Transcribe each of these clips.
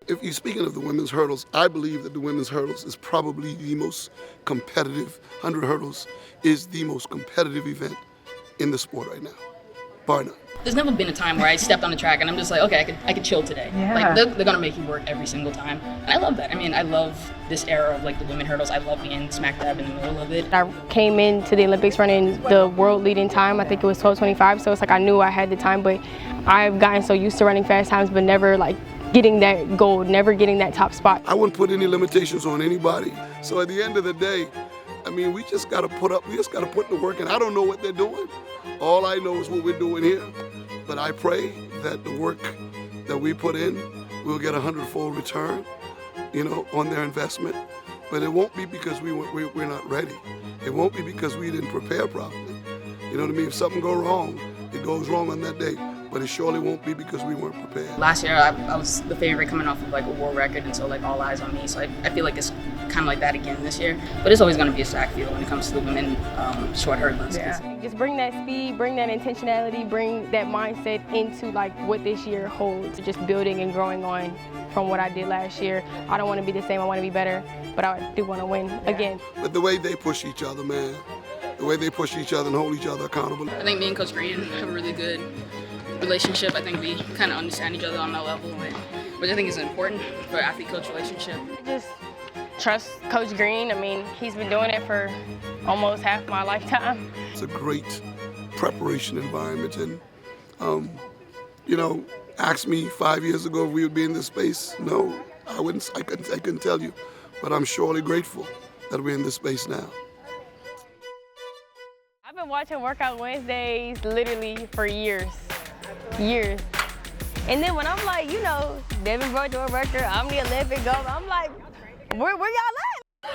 If you're speaking of the women's hurdles, I believe that the women's hurdles is probably the most competitive. 100 hurdles is the most competitive event in the sport right now, bar none. There's never been a time where I stepped on the track and I'm just like, okay, I could chill today. Yeah. Like they're gonna make you work every single time, and I love that. I mean, I love this era of like the women hurdles. I love being smack dab in the middle of it. I came into the Olympics running the world leading time. I think it was 12:25. So it's like I knew I had the time, but I've gotten so used to running fast times, but never like getting that gold, never getting that top spot. I wouldn't put any limitations on anybody. So at the end of the day, I mean, we just got to put the work in. I don't know what they're doing. All I know is what we're doing here. But I pray that the work that we put in, we'll get a 100-fold return, on their investment. But it won't be because we're not ready. It won't be because we didn't prepare properly. You know what I mean? If something goes wrong, it goes wrong on that day. But it surely won't be because we weren't prepared. Last year, I was the favorite coming off of like a world record, and so like all eyes on me. So I feel like it's kind of like that again this year. But it's always going to be a sack field when it comes to the women short hurdles. Yeah. Just bring that speed, bring that intentionality, bring that mindset into like what this year holds. Just building and growing on from what I did last year. I don't want to be the same. I want to be better, but I do want to win again. But the way they push each other, man, the way they push each other and hold each other accountable. I think me and Coach Greene have a really good relationship. I think we kind of understand each other on that level, which I think is important for an athlete-coach relationship. Just trust Coach Greene. I mean, he's been doing it for almost half my lifetime. It's a great preparation environment, and ask me 5 years ago if we would be in this space. No, I wouldn't. I couldn't tell you, but I'm surely grateful that we're in this space now. I've been watching Workout Wednesdays literally for years. And then when I'm like, Devynne broke the world record, I'm the Olympic gold, I'm like, where y'all at?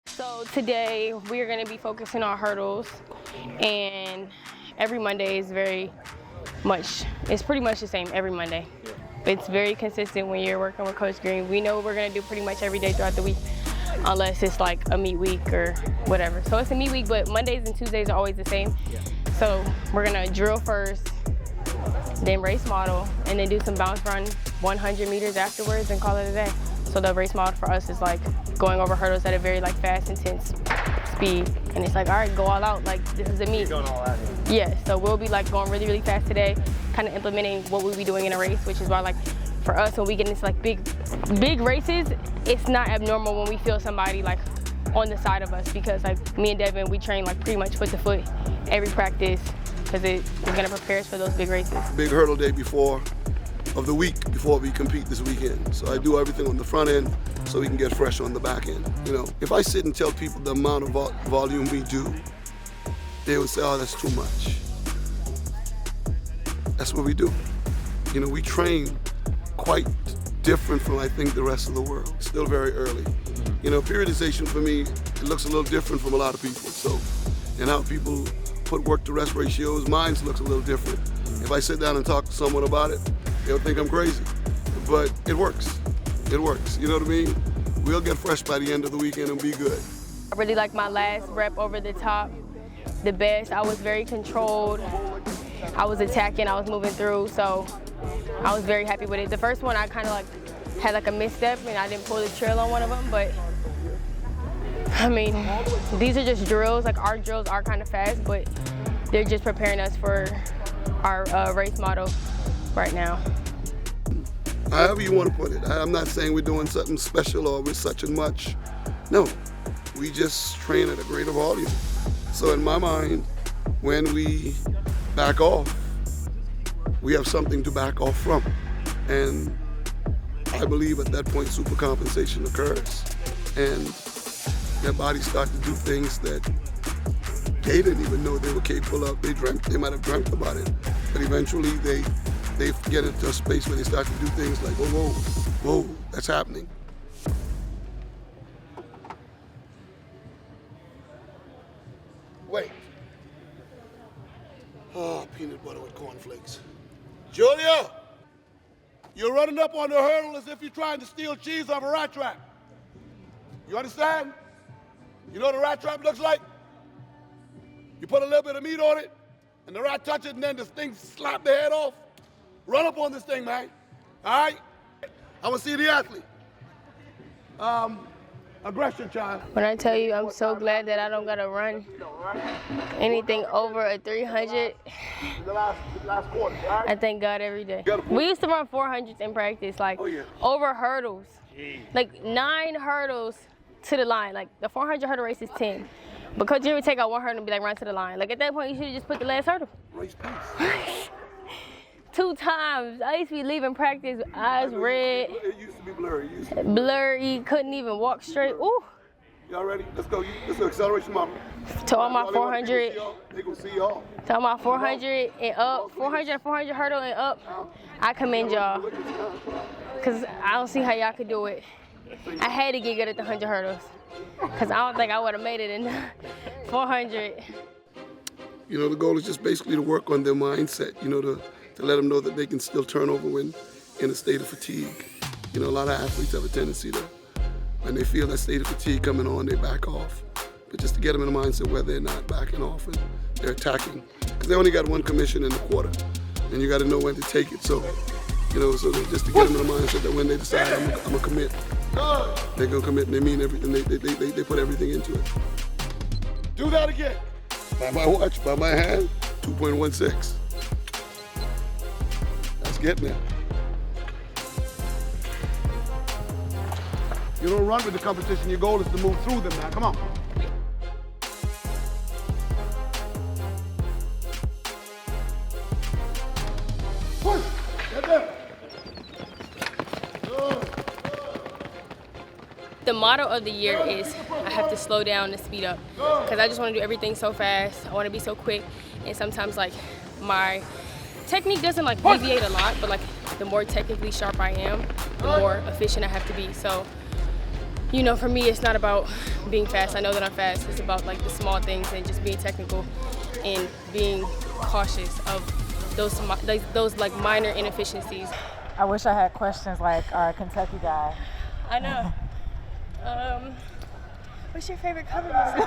So today we're going to be focusing on hurdles, and every Monday is it's pretty much the same every Monday. It's very consistent when you're working with Coach Greene. We know what we're going to do pretty much every day throughout the week, unless it's like a meet week or whatever. So it's a meet week, but Mondays and Tuesdays are always the same. So we're going to drill first, then race model, and then do some bounce run 100 meters afterwards and call it a day. So the race model for us is like going over hurdles at a very like fast, intense speed. And it's like, all right, go all out, like this is a meet. You're going all out here. Yeah, so we'll be like going really, really fast today, kind of implementing what we'll be doing in a race, which is why like for us when we get into like big races, it's not abnormal when we feel somebody like on the side of us, because like me and Devyn, we train like pretty much foot to foot every practice, because it is gonna prepare us for those big races. Big hurdle day of the week before we compete this weekend. So I do everything on the front end so we can get fresh on the back end. If I sit and tell people the amount of volume we do, they would say, oh, that's too much. That's what we do. We train quite different from, I think, the rest of the world. Still very early. Periodization for me, it looks a little different from a lot of people. So, and how people put work to rest ratios, mine looks a little different. If I sit down and talk to someone about it, they'll think I'm crazy. But it works. It works. You know what I mean? We'll get fresh by the end of the weekend and be good. I really like my last rep over the top the best. I was very controlled. I was attacking, I was moving through, so I was very happy with it. The first one I kind of like had like a misstep and I didn't pull the trail on one of them, but I mean, these are just drills. Like our drills are kind of fast, but they're just preparing us for our race model right now. However you want to put it. I'm not saying we're doing something special or we're such and much. No, we just train at a greater volume. So in my mind, when we back off, we have something to back off from. And I believe at that point super compensation occurs. And their bodies start to do things that they didn't even know they were capable of. They might have dreamt about it. But eventually they get into a space where they start to do things like, whoa, that's happening. Wait. Oh, peanut butter with cornflakes. Julia, you're running up on the hurdle as if you're trying to steal cheese off a rat trap. You understand? You know what a rat trap looks like? You put a little bit of meat on it, and the rat touches it, and then this thing slap the head off. Run up on this thing, man. All right? I want to see the athlete. Aggression, child. When I tell you I'm so glad that I don't gotta run anything over a 300, The last quarter, all right? I thank God every day. We used to run 400s in practice, like over hurdles, like 9 hurdles to the line. Like the 400 hurdle race is 10. But Coach Greene would take out 1 hurdle and be like, run to the line. Like at that point, you should have just put the last hurdle. Race pace. 2 times. I used to be leaving practice, eyes red, It used to be blurry. blurry, couldn't even walk straight. Ooh. Y'all ready? Let's go. Let's do acceleration, mama. To all my 400, They gonna see y'all. to all my 400 and up, 400 hurdle and up, I commend y'all. Because I don't see how y'all could do it. I had to get good at the 100 hurdles. Because I don't think I would have made it in 400. You know, the goal is just basically to work on their mindset, you know, to let them know that they can still turn over when in a state of fatigue. You know, a lot of athletes have a tendency to, when they feel that state of fatigue coming on, they back off. But just to get them in a mindset where they're not backing off and they're attacking. Because they only got 1 commission in the quarter, and you got to know when to take it. So, you know, so just to get them in a mindset that when they decide, I'm going to commit, they're going to commit and they mean everything, they put everything into it. Do that again. By my watch, by my hand, 2.16. That's getting it. You don't run with the competition. Your goal is to move through them now. Come on. Push. Get there. The motto of the year is I have to slow down and speed up because I just want to do everything so fast. I want to be so quick, and sometimes like my technique doesn't like deviate a lot, but like the more technically sharp I am, the more efficient I have to be. So, you know, for me, it's not about being fast. I know that I'm fast. It's about like the small things and just being technical and being cautious of those like minor inefficiencies. I wish I had questions like our Kentucky guy. I know. What's your favorite color, Masai?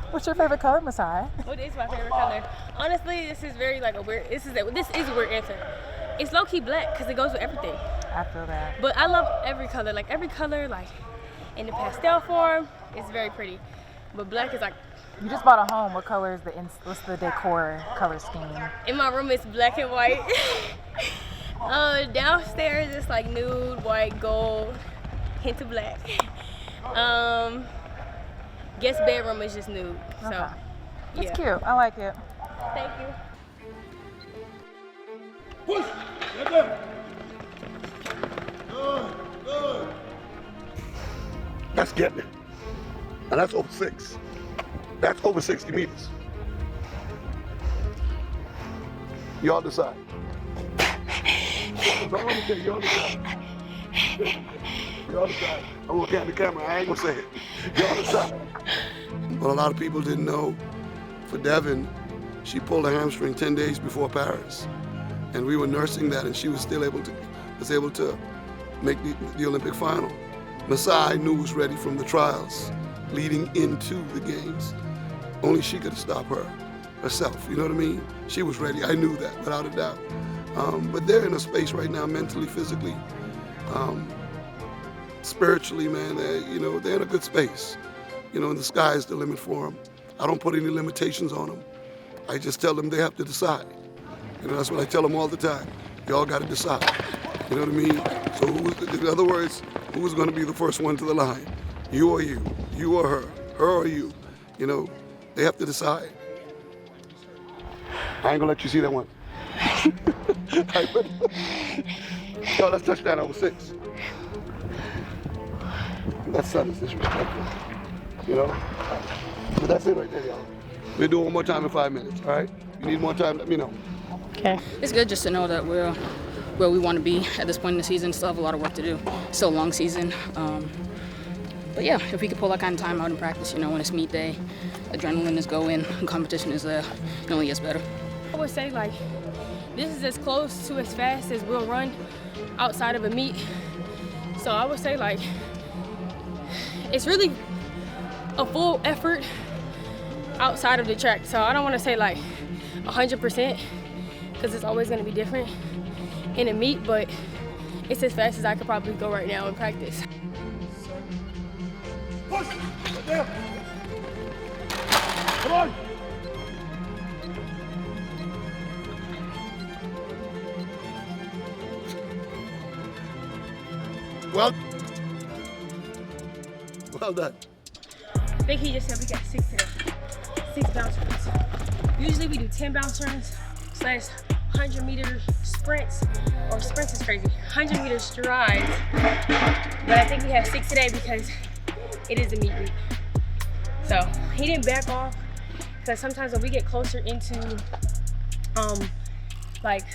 What's your favorite color, Masai? What is my favorite color? Honestly, this is very like a weird. This is a weird answer. It's low key black because it goes with everything. I feel that. But I love every color. Like every color, like in the pastel form, it's very pretty. But black is like. You just bought a home. What color is what's the decor color scheme? In my room, it's black and white. Downstairs, it's like nude, white, gold, hint of black. Guest bedroom is just nude. So, Okay. yeah. It's cute. I like it. Thank you. Push. Get there. Good. That's getting it. And that's over 6. That's over 60 meters. Y'all decide. Y'all decide. Y'all decide. I'm looking at the camera. I ain't gonna say it. Y'all decide. What a lot of people didn't know, for Devynne, she pulled a hamstring 10 days before Paris, and we were nursing that, and she was still able to make the Olympic final. Masai knew was ready from the trials leading into the games. Only she could have stopped herself. You know what I mean? She was ready. I knew that without a doubt. But they're in a space right now, mentally, physically, spiritually, man. They're in a good space. You know, and the sky is the limit for them. I don't put any limitations on them. I just tell them they have to decide. You know, that's what I tell them all the time. Y'all got to decide. You know what I mean? So in other words, who's going to be the first one to the line? You or you? You or her or you? You know, they have to decide. I ain't gonna let you see that one. Yo, let's touch that over 6. That sun is disrespectful. You know? But that's it right there, y'all. We'll do it one more time in 5 minutes, all right? If you need more time, let me know. Okay. It's good just to know that we're where we want to be at this point in the season. Still have a lot of work to do. Still a long season. But yeah, if we could pull that kind of time out in practice, you know, when it's meet day, adrenaline is going, competition is there, it only gets better. I would say like this is as close to as fast as we'll run outside of a meet. So I would say like it's really a full effort outside of the track. So I don't want to say like 100% because it's always going to be different in a meet, but it's as fast as I could probably go right now in practice. Push! There! Come on! Well done. I think he just said we got 6 today. 6 bounce runs. Usually we do 10 bounce runs / 100-meter sprints, or sprints is crazy, 100-meter strides. But I think we have 6 today because it is a meet week. So he didn't back off, because sometimes when we get closer into like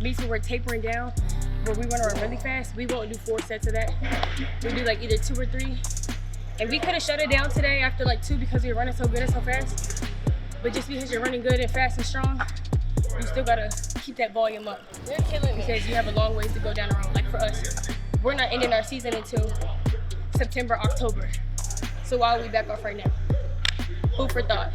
meets where we're tapering down, where we want to run really fast, we won't do 4 sets of that. We do like either 2 or 3. And we could have shut it down today after like 2 because we were running so good and so fast. But just because you're running good and fast and strong, you still gotta keep that volume up. You're killing me. Because you have a long ways to go down the road. Like for us, we're not ending our season until September, October. So why are we back off right now? Food for thought.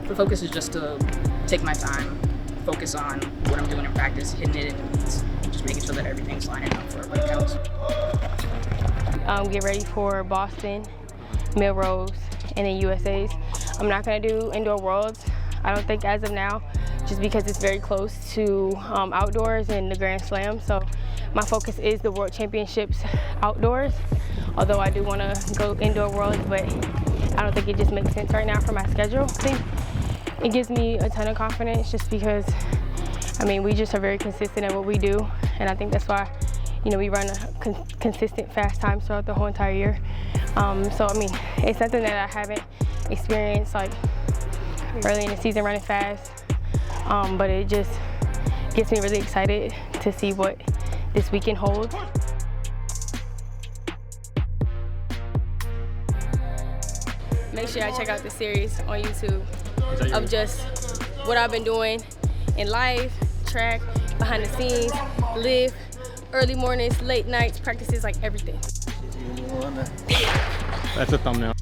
The focus is just to take my time, focus on what I'm doing in practice, hitting it in the meets, just making sure that everything's lining up for what counts. Get ready for Boston, Milrose, and then USA's. I'm not gonna do indoor worlds, I don't think as of now, just because it's very close to outdoors and the Grand Slam. So my focus is the World Championships outdoors, although I do wanna go indoor worlds, but I don't think it just makes sense right now for my schedule. I think it gives me a ton of confidence just because, I mean, we just are very consistent at what we do, and I think that's why, you know, we run a consistent fast times throughout the whole entire year. So, I mean, it's something that I haven't experienced like early in the season running fast, but it just gets me really excited to see what this weekend holds. Make sure I check out the series on YouTube of just what I've been doing in life, track, behind the scenes, live, early mornings, late nights, practices, like everything. That's a thumbnail.